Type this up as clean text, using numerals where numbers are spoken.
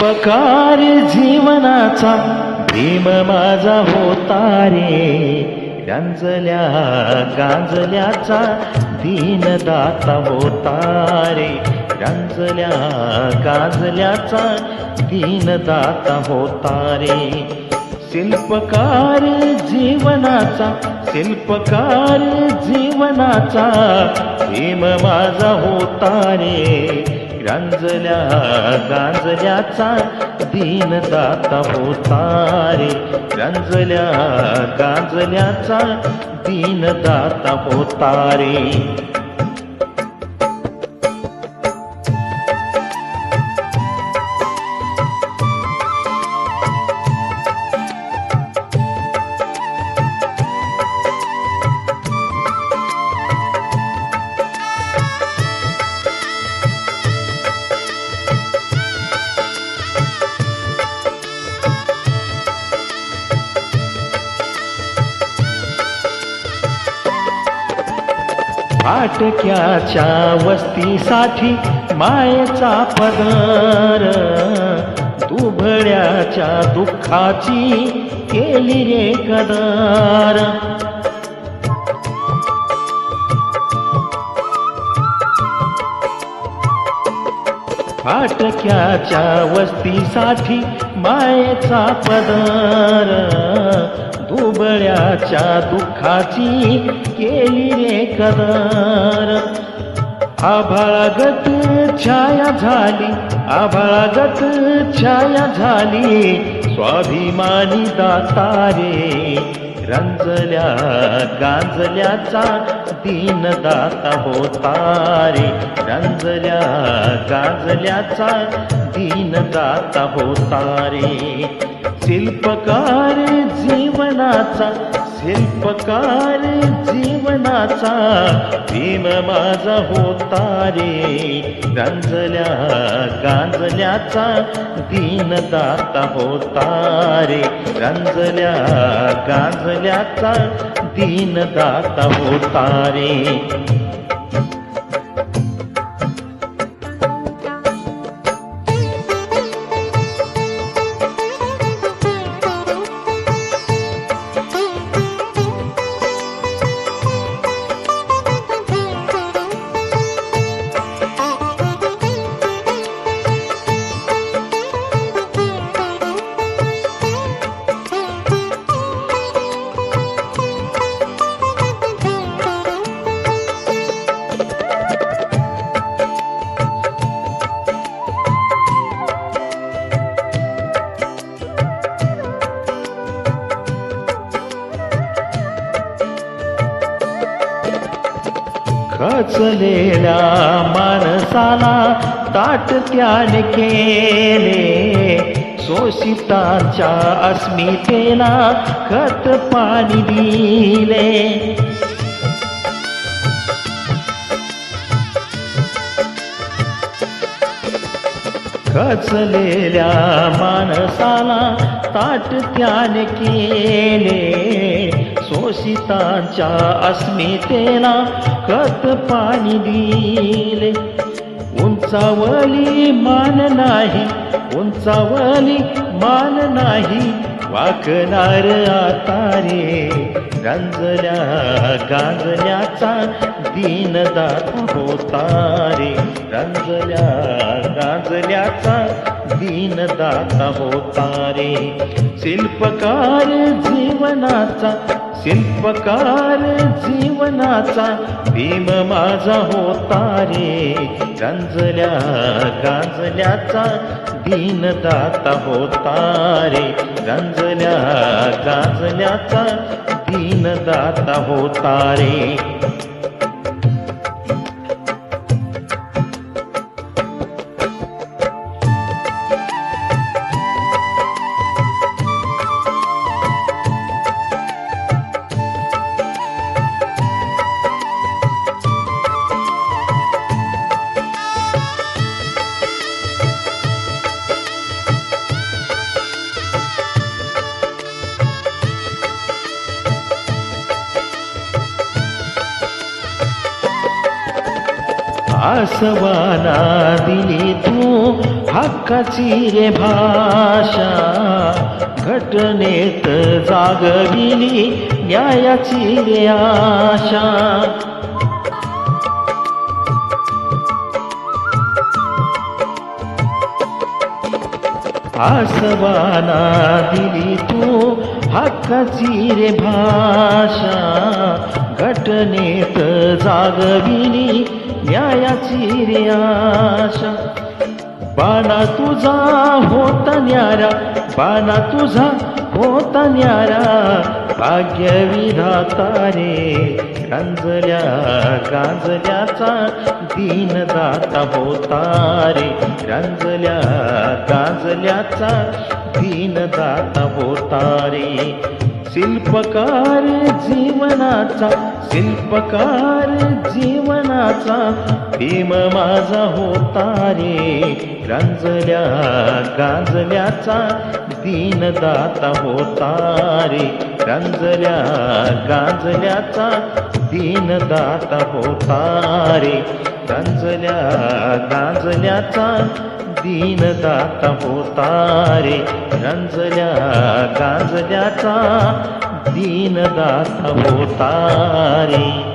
शिल्पकार जीवनाचा भीम माझा होता रे, गांजल्या गांजल्याचा दीनदाता होता रे, गांजल्या गांजल्याचा दीनदाता होता रे. शिल्पकार जीवनाचा, शिल्पकार जीवनाचा भीम माझा होता रे, गांजल्या गांजल्याचा दीनदाता होता रे, गांजल्या गांजल्याचा दीनदाता होता रे. फाटक्याच्या वस्तीसाठी मायेचा पदर, दुभड्याच्या दुःखाची केली रे कदर. फाटक्याच्या वस्तीसाठी मायेचा पदर, दुबळ्याच्या दुःखाची केली रे कदर. आभाळागत छाया झाली, आभाळागत छाया झाली स्वाभिमानी दाता रे, रंजल्या गांजल्याचा दीनदाता होता रे, रंजल्या गांजल्याचा दीनदाता होता रे. शिल्पकार जीवनाचा, शिल्पकार जीवनाचा भीम माझा होता रे, गांजल्या गांजल्याचा दीनदाता होता रे, गांजल्या गांजल्याचा दीनदाता होता रे. खचलेल्या माणसाला ताट त्याने केले, शोषितांच्या अस्मितेला खत पाणी दिले. खचलेल्या माणसाला ताट त्याने केले, शोषितांच्या अस्मितेला खत पाणी दिले. उंचावली मान नाही, उंचावली मान नाही वाकणार आता रे, गांजल्या गांजल्याचा दीनदाता होता रे, गांजल्या गांजल्याचा दीनदाता होता रे. शिल्पकार जीवनाचा, शिल्पकार जीवनाचा भीम माझा होता रे, गांजल्या गांजल्याचा दीनदाता होता रे, गांजल्या गांजल्याचा दीनदाता होता रे. आसवाना दिली तू हक्काची रे भाषा घटनेत जागविली न्यायाची रे आशा. आसवाना दिली तू हक्काची रे भाषा घटनेत जागविली न्यायाची रे आशा. बाणा तुझा होता न्यारा, बाणा तुझा होता न्यारा, भाग्य विधाता रे गांजल्या गांजल्याचा दीनदाता होता रे, गांजल्या गांजल्याचा दीनदाता होता रे. शिल्पकार जीवनाचा, शिल्पकार जीवनाचा भीम माझा होता रे, गांजल्या गांजल्याचा दीनदाता होता रे, गांजल्या गांजल्याचा दीनदाता होता रे, गांजल्या गांजल्याचा दीनदाता होता रे, गांजल्या गांजल्याचा दीनदाता होता रे.